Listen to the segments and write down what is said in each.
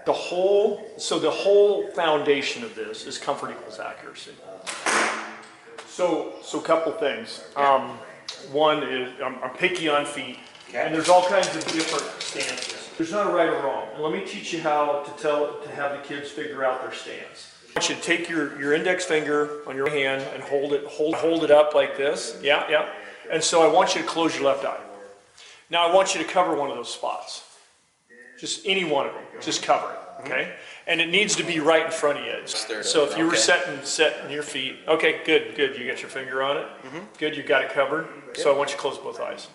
the whole foundation of this is comfort equals accuracy. So couple things. One is I'm picky on feet, and there's all kinds of different stances. There's not a right or wrong. And let me teach you how to have the kids figure out their stance. I want you to take your index finger on your hand and hold it up like this. Yeah. And so I want you to close your left eye. Now I want you to cover one of those spots. Just any one of them. Just cover it. Okay? And it needs to be right in front of you. So if you were setting your feet, okay, good. You got your finger on it. Good, you got it covered. So I want you to close both eyes.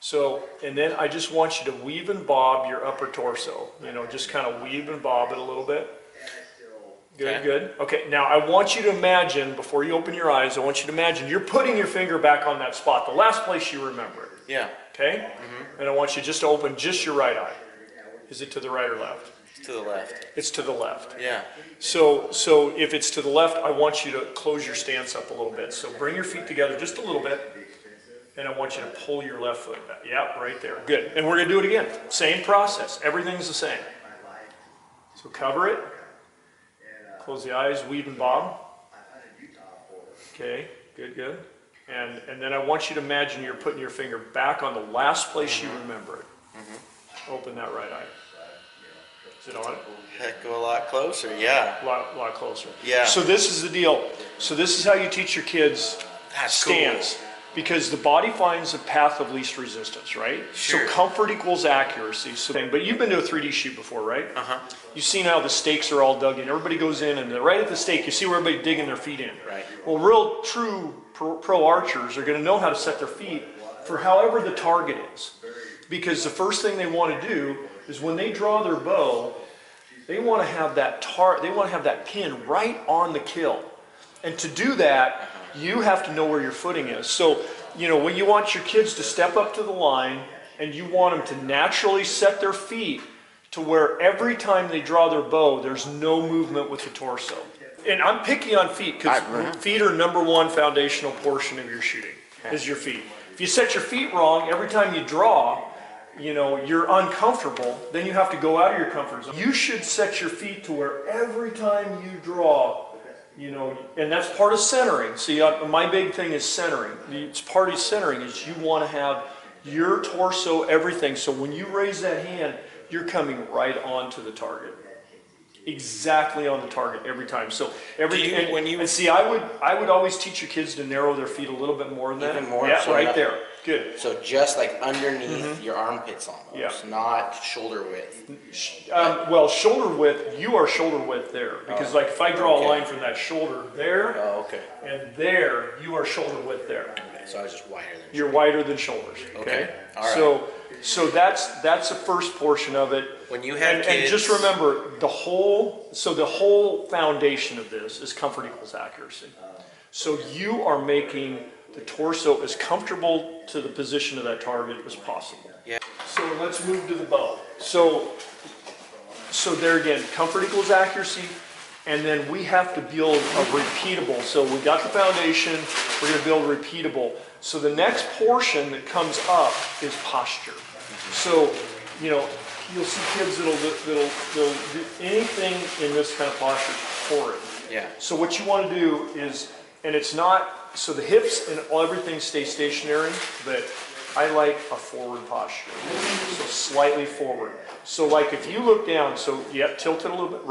So, and then I just want you to weave and bob your upper torso. You know, just kind of weave and bob it a little bit. Good. Okay, now I want you to imagine, before you open your eyes, I want you to imagine you're putting your finger back on that spot, the last place you remember it. Yeah. Okay? And I want you just to open just your right eye. Is it to the right or left? It's to the left. It's to the left. Yeah. So if it's to the left, I want you to close your stance up a little bit. So bring your feet together just a little bit, and I want you to pull your left foot back. Yep, right there. Good. And we're going to do it again. Same process. Everything's the same. So cover it. Close the eyes, weave and bob. Okay, good. And then I want you to imagine you're putting your finger back on the last place you remember it. Open that right eye. Is it on it? Heck, go a lot closer, yeah. A lot closer. Yeah. So this is the deal. So this is how you teach your kids stance. Cool. Because the body finds the path of least resistance, right? Sure. So comfort equals accuracy. But you've been to a 3D shoot before, right? You've seen how the stakes are all dug in. Everybody goes in, and right at the stake, you see where everybody digging their feet in. Right. Well, real, true pro archers are going to know how to set their feet for however the target is. Because the first thing they want to do is when they draw their bow, they want to have that pin right on the kill. And to do that, you have to know where your footing is. So, you know, when you want your kids to step up to the line, and you want them to naturally set their feet to where every time they draw their bow, there's no movement with the torso. And I'm picky on feet because feet are #1 foundational portion of your shooting, is your feet. If you set your feet wrong, every time you draw, you know, you're uncomfortable, then you have to go out of your comfort zone. You should set your feet to where every time you draw, you know, and that's part of centering. See, my big thing is centering. It's part of centering is you want to have your torso, everything. So when you raise that hand, you're coming right onto the target. Exactly on the target every time. So see, I would always teach your kids to narrow their feet a little bit more than that. Even more? Yeah, so right there. Good. So just like underneath your armpits almost, not shoulder width. Well, shoulder width, you are shoulder width there. Because like if I draw a line from that shoulder there, and there, you are shoulder width there. Okay, so I was just wider than shoulders. You're wider than shoulders. Okay. All right. So that's the first portion of it. When you have kids, and just remember the whole foundation of this is comfort equals accuracy. So you are making the torso as comfortable to the position of that target as possible. Yeah. So let's move to the bow. So there again, comfort equals accuracy, and then we have to build a repeatable. So we got the foundation, we're going to build repeatable. So the next portion that comes up is posture. So, you know, you'll see kids that'll do anything in this kind of posture for it. Yeah. So what you want to do is, and it's not, so the hips and everything stay stationary, but I like a forward posture. So slightly forward. So like if you look down, so tilt it a little bit,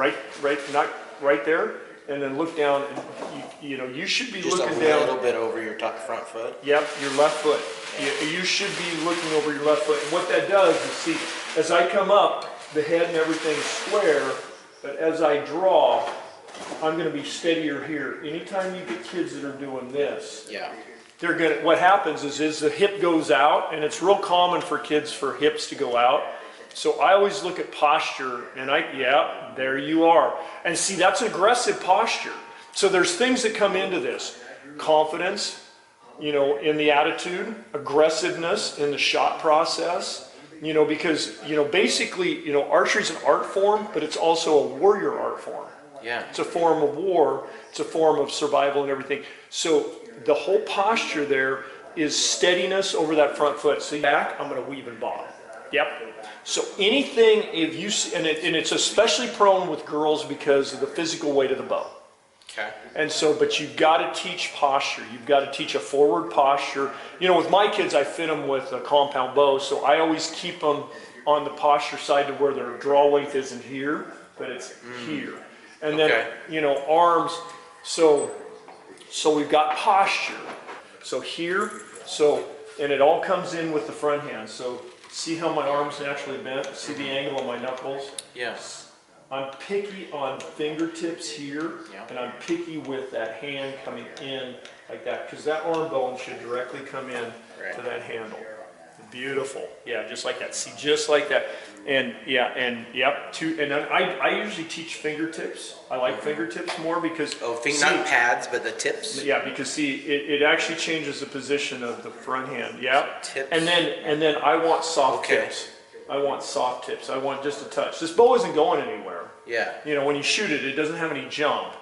not right there, and then look down, and you know, you should be looking down. Just a little bit over your front foot? Yep, your left foot. You should be looking over your left foot. And what that does is, see, as I come up, the head and everything is square, but as I draw, I'm going to be steadier here. Anytime you get kids that are doing this, they're going to, what happens is the hip goes out, and it's real common for kids for hips to go out. So I always look at posture, and there you are. And see, that's aggressive posture. So there's things that come into this. Confidence, you know, in the attitude, aggressiveness in the shot process, you know, because, you know, basically, you know, archery is an art form, but it's also a warrior art form. Yeah. It's a form of war. It's a form of survival and everything. So the whole posture there is steadiness over that front foot. So back, I'm going to weave and bob. Yep. So anything, if you see, and it's especially prone with girls because of the physical weight of the bow. Okay. And so, but you've got to teach posture. You've got to teach a forward posture. You know, with my kids, I fit them with a compound bow, so I always keep them on the posture side to where their draw length isn't here, but it's here. And then, you know, arms, so we've got posture. So here, and it all comes in with the front hand. So see how my arm's naturally bent? See the angle of my knuckles? Yes. I'm picky on fingertips here, and I'm picky with that hand coming in like that, because that arm bone should directly come in to that handle. Beautiful. Yeah, just like that. See, just like that. And yeah, and yep. And then I usually teach fingertips. I like fingertips more because not pads, but the tips. Yeah, because see, it actually changes the position of the front hand. Yeah. Tips. And then I want soft tips. I want soft tips. I want just a touch. This bow isn't going anywhere. Yeah. You know, when you shoot it, it doesn't have any jump.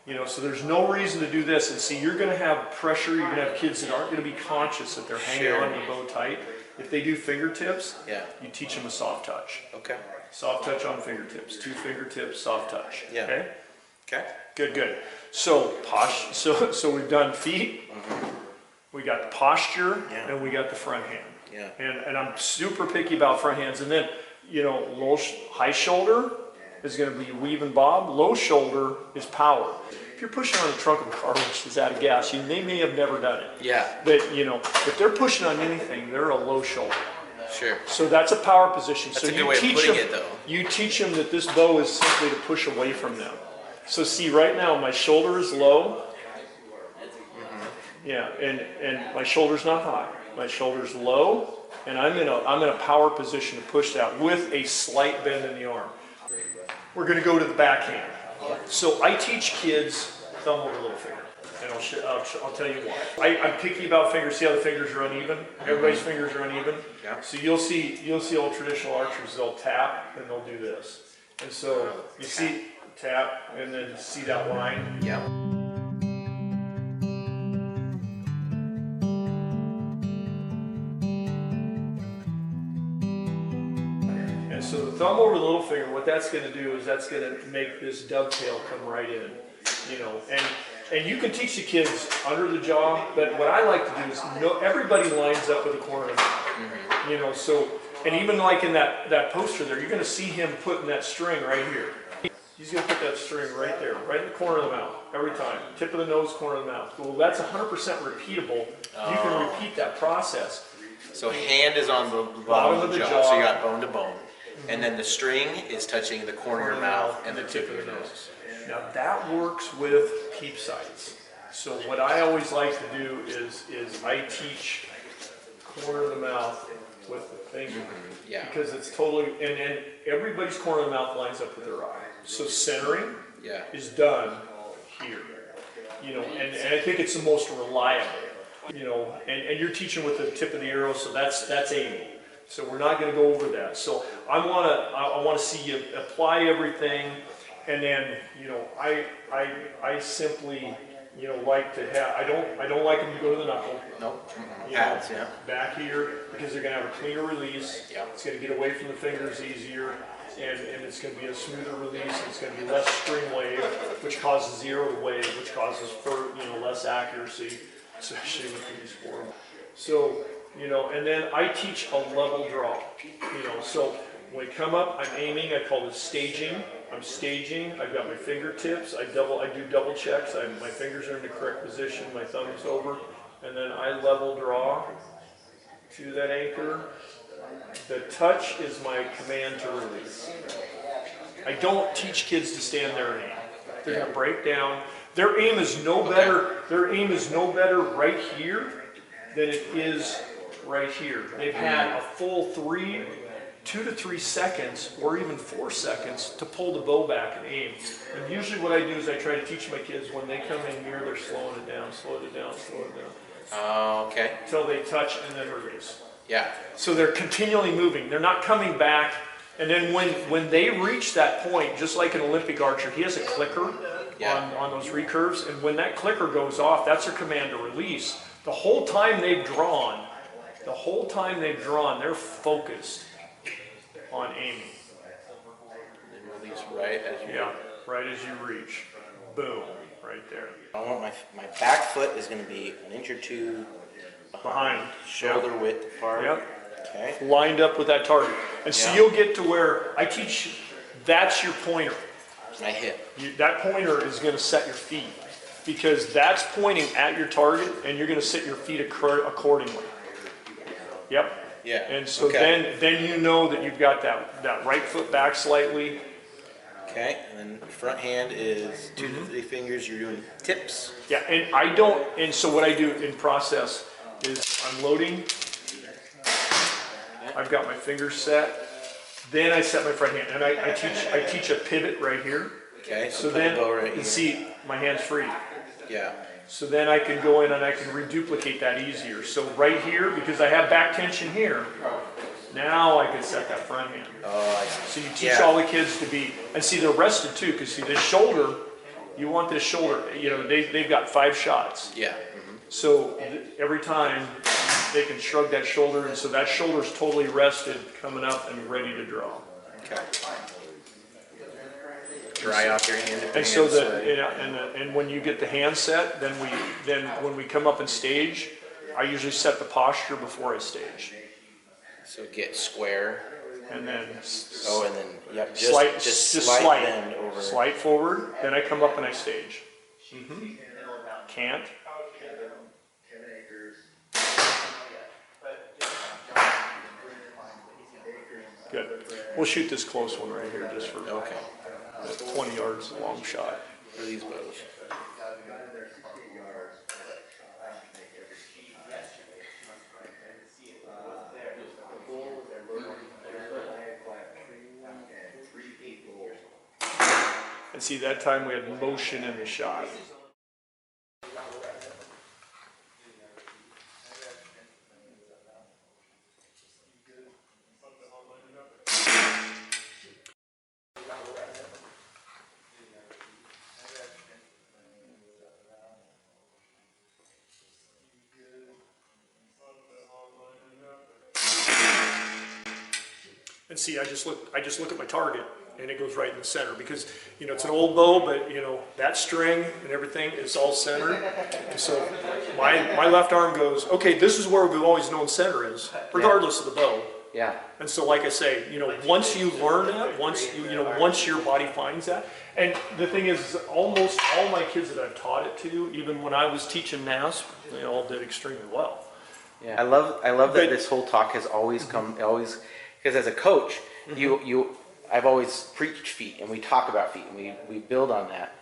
You know, so there's no reason to do this. And see, you're going to have pressure. You're going to have kids that aren't going to be conscious that they're hanging on to the bow tight. If they do fingertips, you teach them a soft touch. Okay. Soft touch on fingertips. 2 fingertips, soft touch. Yeah. Okay. Okay. Good. So so we've done feet. We got the posture, and we got the front hand. Yeah. And I'm super picky about front hands. And then, you know, high shoulder is going to be weave and bob. Low shoulder is power. If you're pushing on the trunk of a car which is out of gas, they may have never done it. Yeah. But, you know, if they're pushing on anything, they're a low shoulder. Sure. So that's a power position. That's so a good way of putting it, though. You teach them that this bow is simply to push away from them. So see, right now my shoulder is low. Yeah, and my shoulder's not high. My shoulder's low, and I'm in a power position to push that with a slight bend in the arm. We're going to go to the backhand. So I teach kids thumb over little finger, and I'll tell you why. I'm picky about fingers. See how the fingers are uneven? Everybody's fingers are uneven. Yeah. So you'll see old traditional archers. They'll tap and they'll do this, and so you see tap and then see that line. Yeah. So the thumb over the little finger, what that's going to do is that's going to make this dovetail come right in, you know. And you can teach the kids under the jaw, but what I like to do is everybody lines up with the corner of the mouth, you know. So, and even like in that poster there, you're going to see him putting that string right here. He's going to put that string right there, right in the corner of the mouth, every time. Tip of the nose, corner of the mouth. Well, that's 100% repeatable. You can repeat that process. So hand is on the bottom of the jaw, so you got bone to bone. And then the string is touching the corner of your mouth and the tip of your nose. Now that works with peep sights. So what I always like to do is I teach corner of the mouth with the finger. Yeah. Because it's totally, and everybody's corner of the mouth lines up with their eye. So centering is done here. You know, and I think it's the most reliable. You know, and you're teaching with the tip of the arrow, so that's aiming. So we're not going to go over that. So I want to see you apply everything, and then you know I simply like to have I don't like them to go to the knuckle. Nope. Pads, back here because they're going to have a cleaner release. Yeah. It's going to get away from the fingers easier, and it's going to be a smoother release. It's going to be less string wave, which causes zero to wave, which causes less accuracy, especially with these forms. So. You know, and then I teach a level draw. You know, so when I come up, I'm aiming. I call this staging. I'm staging. I've got my fingertips. I do double checks. My fingers are in the correct position. My thumb is over, and then I level draw to that anchor. The touch is my command to release. I don't teach kids to stand there and aim. They're going to break down. Their aim is no better. Their aim is no better right here than it is right here. They've had a full 2 to 3 seconds or even 4 seconds to pull the bow back and aim. And usually what I do is I try to teach my kids when they come in here, they're slowing it down, slowing it down, slowing it down. Okay. Until they touch and then release. Yeah. So they're continually moving. They're not coming back. And then when they reach that point, just like an Olympic archer, he has a clicker on those recurves. And when that clicker goes off, that's their command to release. The whole time they've drawn, they're focused. on aiming. And release right as you. Yeah, right as you reach. Boom, right there. I want my back foot is going to be an inch or two Behind. shoulder width apart. Yep. Okay. Lined up with that target. And so you'll get to where I teach, that's your pointer. My hip. That pointer is going to set your feet because that's pointing at your target and you're going to set your feet accordingly. Yep. Yeah. And so then you know that you've got that right foot back slightly. Okay, and then front hand is 2 to 3 fingers. You're doing tips. Yeah, and so what I do in process is I'm loading. I've got my fingers set. Then I set my front hand, and I teach a pivot right here. Okay, So put then the bow right here. you see my hand's free. Yeah. So then I can go in and I can reduplicate that easier. So right here, because I have back tension here, now I can set that front hand. Oh, I see. So you teach all the kids to be, and see they're rested too, because see this shoulder, you want this shoulder, you know, they've got 5 shots. Yeah. So every time they can shrug that shoulder, and so that shoulder's totally rested, coming up and ready to draw. Okay. Dry off your hand. And so and when you get the hand set, then when we come up and stage, I usually set the posture before I stage. So get square. And then and then yep, just slight bend over. Slight forward. Then I come up and I stage. Can't. Good. We'll shoot this close one right here just for 20 yards long shot. For these bows. And see, that time we had motion in the shot. And see, I just look at my target, and it goes right in the center because, you know, it's an old bow, but, you know, that string and everything is all centered. And so my left arm goes, okay, this is where we've always known center is, regardless of the bow. Yeah. And so, like I say, you know, once you learn that, once your body finds that, and the thing is, almost all my kids that I've taught it to, even when I was teaching NASP, they all did extremely well. Yeah, I love that this whole talk has always come, because as a coach, I've always preached feet, and we talk about feet, and we build on that.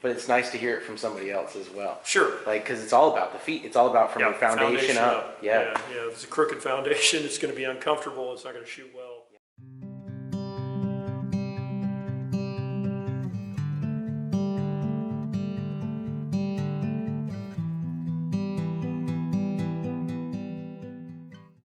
But it's nice to hear it from somebody else as well. Sure. Like, because it's all about the feet. It's all about from your foundation up. Yeah. If it's a crooked foundation, it's going to be uncomfortable. It's not going to shoot well.